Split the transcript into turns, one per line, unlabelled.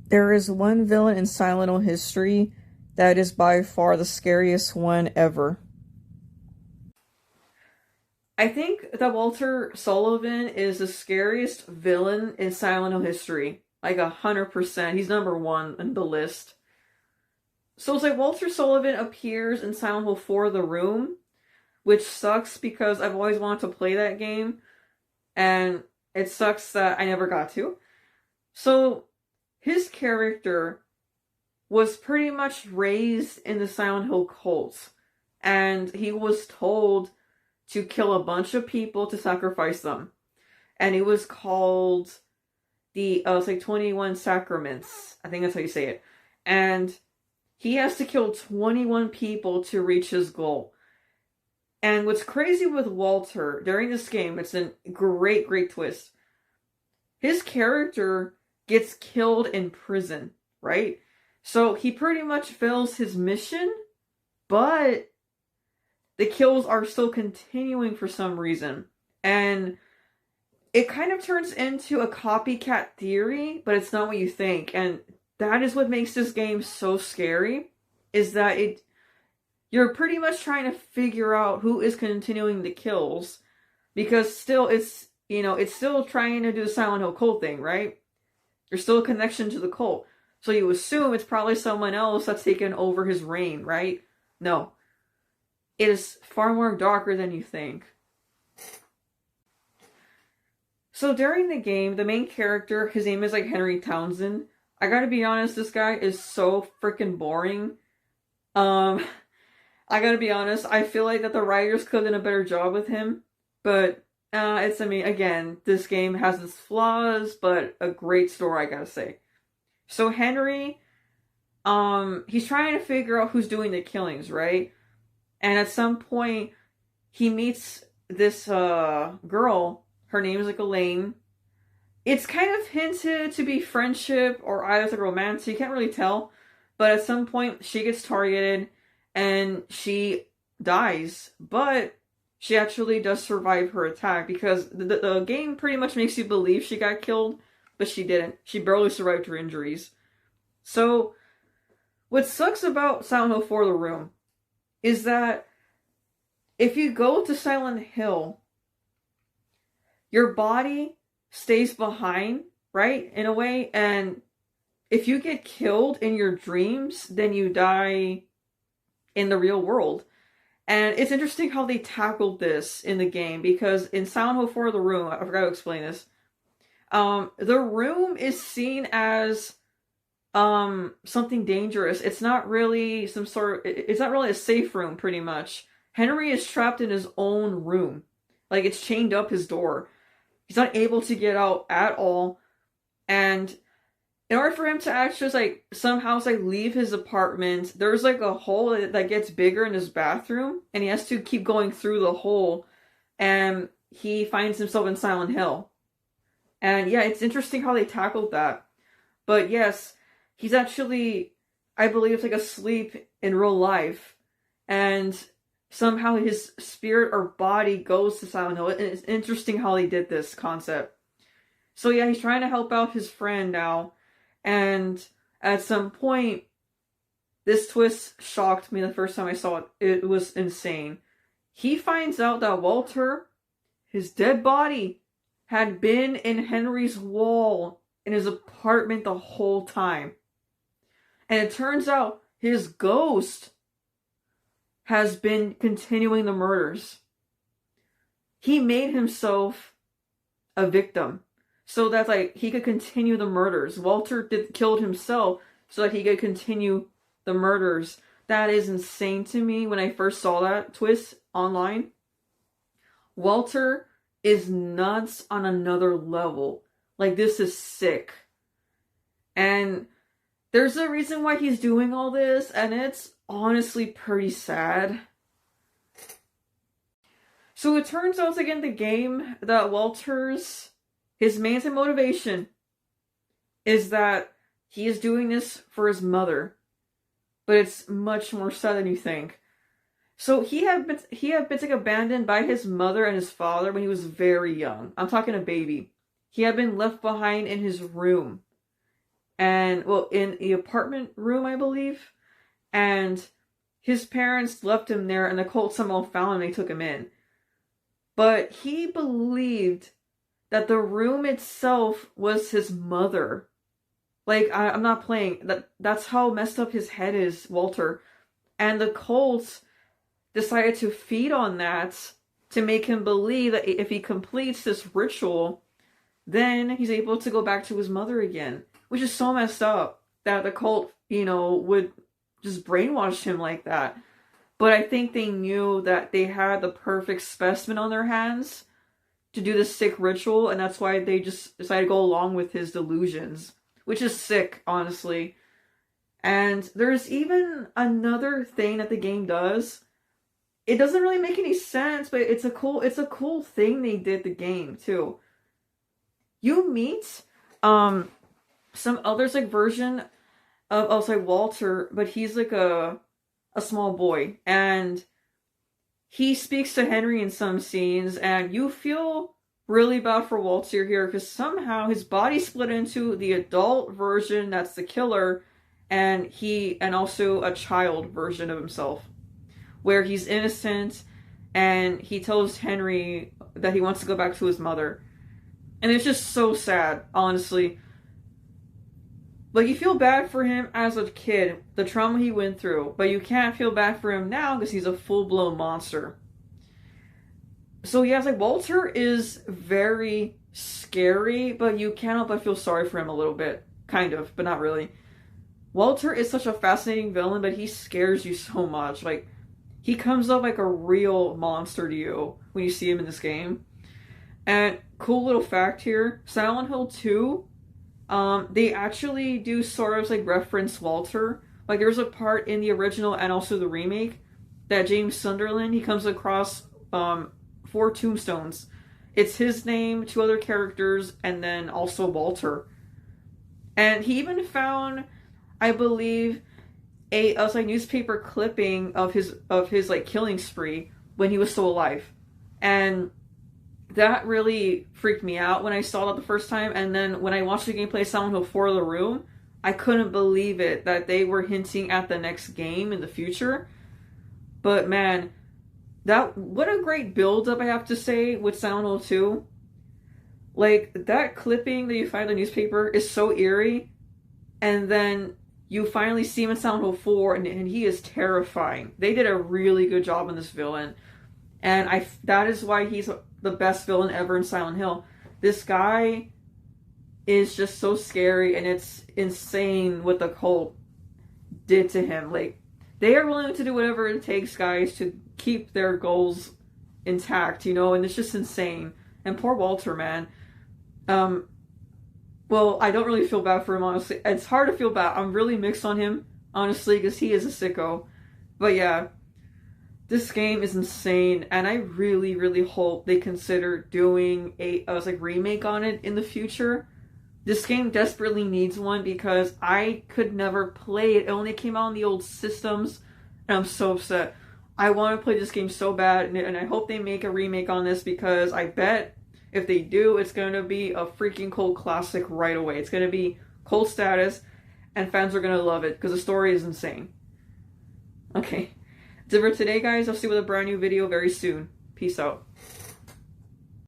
There is one villain in Silent Hill history that is by far the scariest one ever. I think that Walter Sullivan is the scariest villain in Silent Hill history. Like 100%. He's number one in the list. So it's like Walter Sullivan appears in Silent Hill 4 The Room, which sucks because I've always wanted to play that game, and it sucks that I never got to. So his character was pretty much raised in the Silent Hill cult, and he was told to kill a bunch of people to sacrifice them. And it was called it's like 21 Sacraments. I think that's how you say it. And he has to kill 21 people to reach his goal. And what's crazy with Walter during this game, it's a great, great twist. His character gets killed in prison, right? So he pretty much fails his mission, but the kills are still continuing for some reason. And it kind of turns into a copycat theory, but it's not what you think. And that is what makes this game so scary, is that you're pretty much trying to figure out who is continuing the kills, because still it's still trying to do the Silent Hill cult thing, right? There's still a connection to the cult. So you assume it's probably someone else that's taken over his reign, right? No. It is far more darker than you think. So during the game, the main character, his name is like Henry Townsend. I gotta be honest, this guy is so freaking boring. I gotta be honest, I feel like that the writers could have done a better job with him. But, again, this game has its flaws, but a great story, I gotta say. So Henry, he's trying to figure out who's doing the killings, right? And at some point, he meets this girl. Her name is like Elaine. It's kind of hinted to be friendship or either like romance. You can't really tell. But at some point, she gets targeted and she dies. But she actually does survive her attack, because the game pretty much makes you believe she got killed, but she didn't. She barely survived her injuries. So what sucks about Silent Hill 4 The Room is that if you go to Silent Hill, your body stays behind, right? In a way, and if you get killed in your dreams, then you die in the real world. And it's interesting how they tackled this in the game, because in Silent Hill 4 The Room, I forgot to explain this, the room is seen as something dangerous. It's not really it's not really a safe room, pretty much. Henry is trapped in his own room. Like, it's chained up his door. He's not able to get out at all. And in order for him to actually, somehow, leave his apartment, there's, a hole that gets bigger in his bathroom, and he has to keep going through the hole, and he finds himself in Silent Hill. And, yeah, it's interesting how they tackled that. But, yes, he's actually, I believe, asleep in real life, and somehow his spirit or body goes to Silent Hill. It's interesting how they did this concept. So, yeah, he's trying to help out his friend now. And at some point, this twist shocked me the first time I saw it. It was insane. He finds out that Walter, his dead body, had been in Henry's wall in his apartment the whole time. And it turns out his ghost has been continuing the murders. He made himself a victim, so that he could continue the murders. Walter killed himself so that he could continue the murders. That is insane to me when I first saw that twist online. Walter is nuts on another level. This is sick. And there's a reason why he's doing all this, and it's honestly pretty sad. So it turns out again the game that his main motivation is that he is doing this for his mother. But it's much more sad than you think. So he had been abandoned by his mother and his father when he was very young. I'm talking a baby. He had been left behind in his room. and, well, in the apartment room, I believe. And his parents left him there, and the cult somehow found him and they took him in. But he believed that the room itself was his mother. Like, I'm not playing. That's how messed up his head is, Walter. And the cult decided to feed on that to make him believe that if he completes this ritual, then he's able to go back to his mother again. Which is so messed up that the cult, would just brainwash him like that. But I think they knew that they had the perfect specimen on their hands to do this sick ritual, and that's why they just decided to go along with his delusions. Which is sick, honestly. And there's even another thing that the game does. It doesn't really make any sense, but it's a cool thing they did the game too. You meet some others like version of also like Walter, but he's like a small boy, and he speaks to Henry in some scenes, and you feel really bad for Walter here because somehow his body split into the adult version that's the killer, and also a child version of himself where he's innocent, and he tells Henry that he wants to go back to his mother. And it's just so sad, honestly. Like, you feel bad for him as a kid, the trauma he went through, but you can't feel bad for him now because he's a full-blown monster. So yeah, it's like Walter is very scary, but you can't help but feel sorry for him a little bit. Kind of, but not really. Walter is such a fascinating villain, but he scares you so much. Like, he comes up like a real monster to you when you see him in this game. And cool little fact here, Silent Hill 2, they actually do sort of like reference Walter. Like, there's a part in the original and also the remake that James Sunderland, he comes across 4 tombstones. It's his name, 2 other characters, and then also Walter. And he even found, I believe, a like newspaper clipping of his like killing spree when he was still alive. And that really freaked me out when I saw that the first time. And then when I watched the gameplay of Silent Hill 4 The Room, I couldn't believe it that they were hinting at the next game in the future. But man, what a great build-up, I have to say, with Silent Hill 2. Like, that clipping that you find in the newspaper is so eerie, and then you finally see him in Silent Hill 4, and he is terrifying. They did a really good job on this villain, and that is why he's the best villain ever in Silent Hill. This guy is just so scary, and it's insane what the cult did to him. Like, they are willing to do whatever it takes, guys, to keep their goals intact, and it's just insane. And poor Walter, man. Well, I don't really feel bad for him, honestly. It's hard to feel bad. I'm really mixed on him, honestly, because he is a sicko. But yeah, this game is insane, and I really, really hope they consider doing a remake on it in the future. This game desperately needs one because I could never play it. It only came out on the old systems, and I'm so upset. I want to play this game so bad, and I hope they make a remake on this because I bet if they do, it's going to be a freaking cult classic right away. It's going to be cult status, and fans are going to love it because the story is insane. Okay, that's it for today, guys. I'll see you with a brand new video very soon. Peace out.